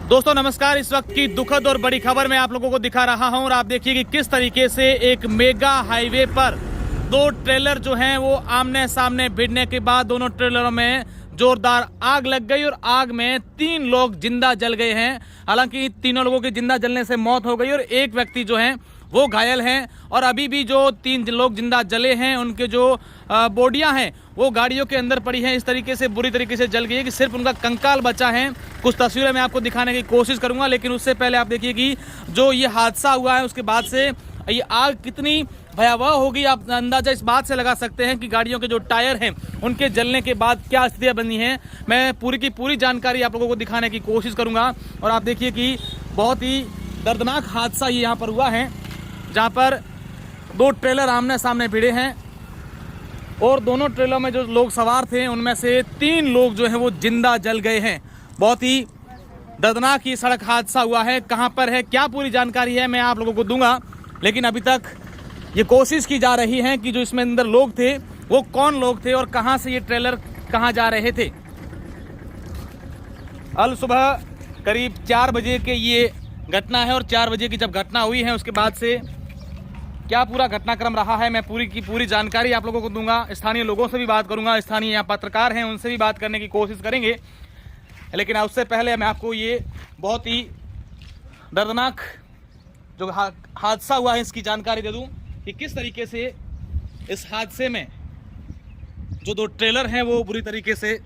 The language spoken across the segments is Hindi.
दोस्तों नमस्कार। इस वक्त की दुखद और बड़ी खबर मैं आप लोगों को दिखा रहा हूं और आप देखिए कि किस तरीके से एक मेगा हाईवे पर दो ट्रेलर जो हैं वो आमने सामने भिड़ने के बाद दोनों ट्रेलरों में जोरदार आग लग गई और आग में 3 लोग जिंदा जल गए हैं। हालांकि तीनों लोगों की जिंदा जलने से मौत हो गई और एक व्यक्ति जो है वो घायल हैं और अभी भी जो 3 लोग जिंदा जले हैं उनके जो बॉडियां हैं वो गाड़ियों के अंदर पड़ी हैं। इस तरीके से बुरी तरीके से जल गई है कि सिर्फ उनका कंकाल बचा है। कुछ तस्वीरें मैं आपको दिखाने की कोशिश करूंगा, लेकिन उससे पहले आप देखिए कि जो ये हादसा हुआ है उसके बाद से ये आग कितनी भयावह होगी आप अंदाजा इस बात से लगा सकते हैं कि गाड़ियों के जो टायर हैं उनके जलने के बाद क्या स्थितियां बनी हैं। मैं पूरी की पूरी जानकारी आप लोगों को दिखाने की कोशिश करूंगा और आप देखिए कि बहुत ही दर्दनाक हादसा ये यहाँ पर हुआ है, जहाँ पर 2 ट्रेलर आमने सामने भिड़े हैं और दोनों ट्रेलर में जो लोग सवार थे उनमें से 3 लोग जो हैं वो जिंदा जल गए हैं। बहुत ही दर्दनाक ये सड़क हादसा हुआ है। कहाँ पर है, क्या पूरी जानकारी है मैं आप लोगों को दूंगा, लेकिन अभी तक ये कोशिश की जा रही है कि जो इसमें अंदर लोग थे वो कौन लोग थे और कहाँ से ये ट्रेलर कहाँ जा रहे थे। कल सुबह करीब 4 बजे के ये घटना है और 4 बजे की जब घटना हुई है उसके बाद से क्या पूरा घटनाक्रम रहा है मैं पूरी की पूरी जानकारी आप लोगों को दूंगा। स्थानीय लोगों से भी बात करूंगा, स्थानीय यहाँ पत्रकार हैं उनसे भी बात करने की कोशिश करेंगे, लेकिन उससे पहले मैं आपको ये बहुत ही दर्दनाक जो हादसा हुआ है इसकी जानकारी दे दूं कि किस तरीके से इस हादसे में जो 2 ट्रेलर हैं वो बुरी तरीके से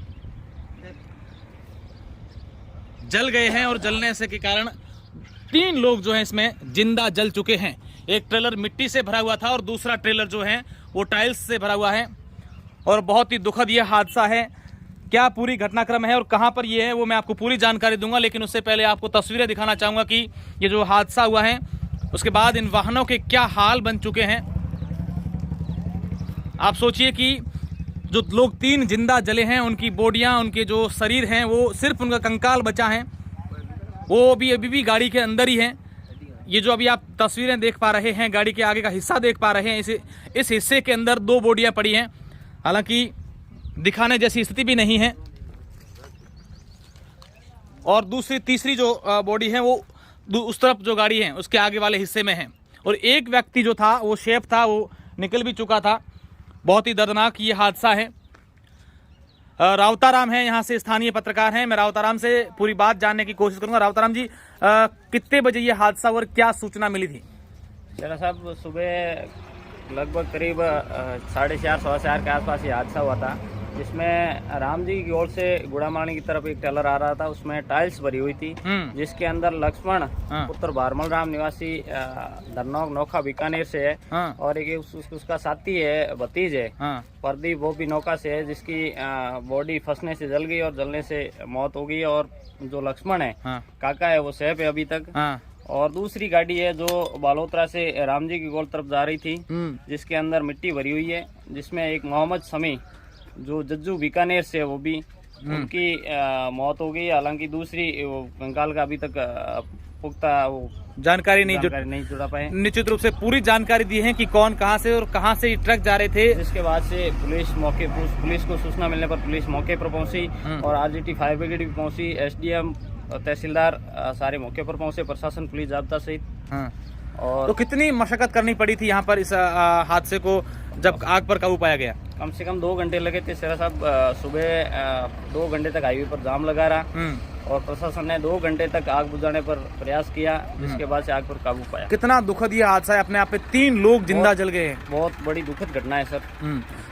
जल गए हैं और जलने से के कारण 3 लोग जो हैं इसमें जिंदा जल चुके हैं। एक ट्रेलर मिट्टी से भरा हुआ था और दूसरा ट्रेलर जो है वो टाइल्स से भरा हुआ है और बहुत ही दुखद ये हादसा है। क्या पूरी घटनाक्रम है और कहां पर ये है वो मैं आपको पूरी जानकारी दूंगा, लेकिन उससे पहले आपको तस्वीरें दिखाना चाहूंगा कि ये जो हादसा हुआ है उसके बाद इन वाहनों के क्या हाल बन चुके हैं। आप सोचिए कि जो लोग 3 जिंदा जले हैं उनकी बॉडियां, उनके जो शरीर हैं वो सिर्फ उनका कंकाल बचा है, वो अभी भी गाड़ी के अंदर ही हैं। ये जो अभी आप तस्वीरें देख पा रहे हैं गाड़ी के आगे का हिस्सा देख पा रहे हैं, इस हिस्से के अंदर 2 बॉडियां पड़ी हैं। हालांकि दिखाने जैसी स्थिति भी नहीं है और तीसरी जो बॉडी है वो उस तरफ जो गाड़ी है उसके आगे वाले हिस्से में है और एक व्यक्ति जो था वो शेफ था वो निकल भी चुका था। बहुत ही दर्दनाक ये हादसा है। रावताराम है यहाँ से स्थानीय पत्रकार हैं, मैं रावताराम से पूरी बात जानने की कोशिश करूंगा। रावताराम जी, कितने बजे ये हादसा और क्या सूचना मिली थी? जरा साहब सुबह लगभग करीब 4:30 सवा 4 के आसपास ये हादसा हुआ था, जिसमें राम जी की ओर से गुड़ामाणी की तरफ एक ट्रेलर आ रहा था, उसमें टाइल्स भरी हुई थी जिसके अंदर लक्ष्मण पुत्र भारमल राम निवासी धरनौक नौखा बीकानेर से है और एक उसका साथी है, भतीज है प्रदीप, वो भी नौका से है, जिसकी बॉडी फंसने से जल गई और जलने से मौत हो गई। और जो लक्ष्मण है काका है वो सेफ है अभी तक। और दूसरी गाड़ी है जो बालोतरा से राम जी की गोल तरफ जा रही थी, जिसके अंदर मिट्टी भरी हुई है, जिसमें एक मोहम्मद शमी जो जज्जू बीकानेर से वो भी उनकी मौत हो गई। हालांकि दूसरी कंकाल का अभी तक पुख्ता वो जानकारी नहीं जुड़ा पाए। निश्चित रूप से पूरी जानकारी दी है कि कौन कहां से और कहां से ट्रक जा रहे थे। जिसके बाद से पुलिस को सूचना मिलने पर पुलिस मौके पर पहुंची और आरजीटी फायर ब्रिगेड भी पहुंची, एसडीएम तहसीलदार सारे मौके पर पहुंचे, प्रशासन पुलिस जाब्ता सहित। और तो कितनी मशक्कत करनी पड़ी थी यहाँ पर इस हादसे को जब आग पर काबू पाया गया? कम से कम 2 घंटे लगे थे सेरा साहब। सुबह 2 घंटे तक हाईवे पर जाम लगा रहा और प्रशासन ने 2 घंटे तक आग बुझाने पर प्रयास किया, जिसके बाद से आग पर काबू पाया। कितना दुखद ये हादसा है, अपने आप पे 3 लोग जिंदा जल गए हैं। बहुत बड़ी दुखद घटना है सर।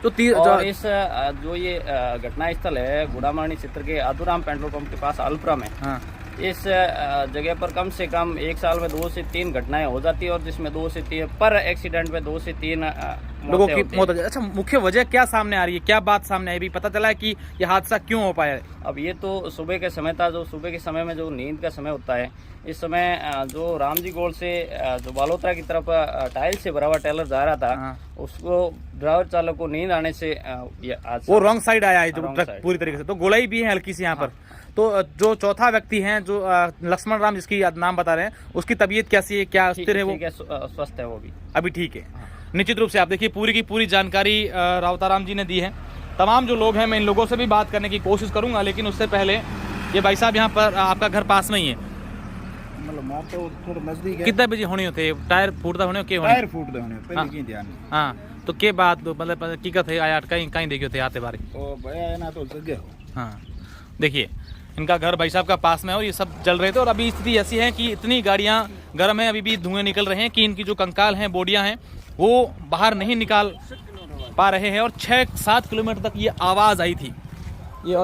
तो और इस जो ये घटना स्थल है गुड़ामाणी क्षेत्र के आदुराम पेट्रोल पंप के पास अल्परा में, इस जगह पर कम से कम 1 साल में 2 से 3 घटनाएं हो जाती है और जिसमें 2 से 3 पर एक्सीडेंट में 2 से 3 लोगों की मौत हो जाती है। अच्छा, मुख्य वजह क्या सामने आ रही है, क्या बात सामने आई, भी पता चला है कि ये हादसा क्यों हो पाया है? अब ये तो सुबह के समय था, जो सुबह के समय में जो नींद का समय होता है, इस समय जो राम जी गोल से जो बालोतरा की तरफ टाइल से भरा हुआ ट्रेलर जा रहा था, उसको ड्राइवर चालक को नींद आने से वो रॉन्ग साइड आया है जो ट्रक पूरी तरीके से, तो गोलाई भी है हल्की सी यहाँ पर। तो जो चौथा व्यक्ति है जो लक्ष्मण राम जिसकी नाम बता रहे हैं, उसकी तबीयत कैसी है, क्या स्थिर है? वो स्वस्थ है, वो भी अभी ठीक है। निश्चित रूप से आप देखिए पूरी की पूरी जानकारी रावताराम जी ने दी है। तमाम जो लोग हैं मैं इन लोगों से भी बात करने की कोशिश करूंगा, लेकिन उससे पहले ये भाई साहब यहाँ पर आपका घर पास में ही है, मतलब मौत तो थोड़ा नजदीक है। कितने बजे होनी होते टायर फूटता होने के होने टायर फूटते होने पहले की ध्यान नहीं। हाँ तो के बाद मतलब हकीकत है आया कहीं कहीं देखियो थे आते बारे ओ भैया है ना तो जगह हो। हाँ देखिए इनका घर भाई साहब का पास में है और ये सब जल रहे थे और अभी स्थिति ऐसी है कि इतनी गाड़ियाँ गर्म है, अभी भी धुएं निकल रहे हैं कि इनकी जो कंकाल हैं, बोडियाँ हैं, वो बाहर नहीं निकाल पा रहे हैं और 6-7 किलोमीटर तक ये आवाज़ आई थी ये।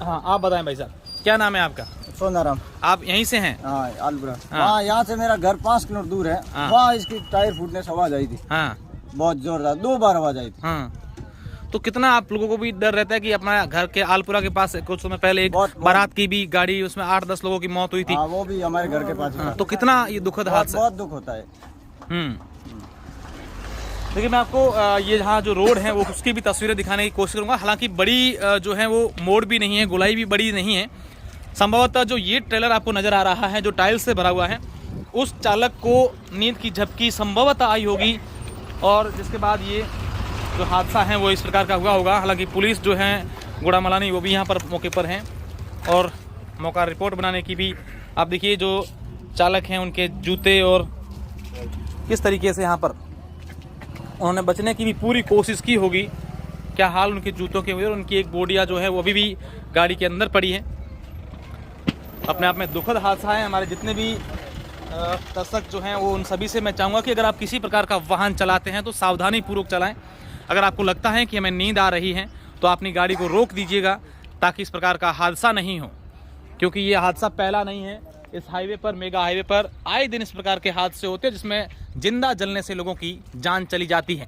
हाँ आप बताएं भाई साहब, क्या नाम है आपका? सोनाराम। आप यहीं से हैं? हाँ आलपुरा। हाँ। वहाँ यहाँ से मेरा घर 5 किलोमीटर दूर है। हाँ। वहाँ इसकी टायर फूटने से आवाज आई थी, हाँ बहुत जोरदार, 2 बार आवाज आई थी। हाँ तो कितना आप लोगों को भी डर रहता है कि अपना घर के आलपुरा के पास कुछ समय पहले एक बहुत- बारात की भी गाड़ी, उसमें 8-10 लोगों की मौत हुई थी। हाँ वो भी हमारे घर के पास ही हाँ, था। तो कितना ये दुखद बहुत हादसा। बहुत दुख होता है। देखिए मैं आपको ये जहाँ जो रोड है वो उसकी भी तस्वीरें दिखाने की कोशिश करूंगा। हालांकि बड़ी जो है वो मोड़ भी नहीं है, गोलाई भी बड़ी नहीं है। संभवतः जो ये ट्रेलर आपको नज़र आ रहा है जो टाइल्स से भरा हुआ है, उस चालक को नींद की झपकी संभवतः आई होगी और जिसके बाद ये जो हादसा है वो इस प्रकार का हुआ होगा। हालांकि पुलिस जो है गुड़ामलानी वो भी यहाँ पर मौके पर हैं और मौका रिपोर्ट बनाने की भी आप देखिए जो चालक हैं उनके जूते और किस तरीके से यहाँ पर उन्होंने बचने की भी पूरी कोशिश की होगी। क्या हाल उनके जूतों के हुए और उनकी एक बोडिया जो है वो अभी भी गाड़ी के अंदर पड़ी है। अपने आप में दुखद हादसा है। हमारे जितने भी दर्शक जो हैं वो उन सभी से मैं चाहूँगा कि अगर आप किसी प्रकार का वाहन चलाते हैं तो सावधानी पूर्वक चलाएं। अगर आपको लगता है कि हमें नींद आ रही है तो अपनी गाड़ी को रोक दीजिएगा ताकि इस प्रकार का हादसा नहीं हो, क्योंकि ये हादसा पहला नहीं है। इस हाईवे पर, मेगा हाईवे पर आए दिन इस प्रकार के हादसे होते हैं जिसमें जिंदा जलने से लोगों की जान चली जाती है।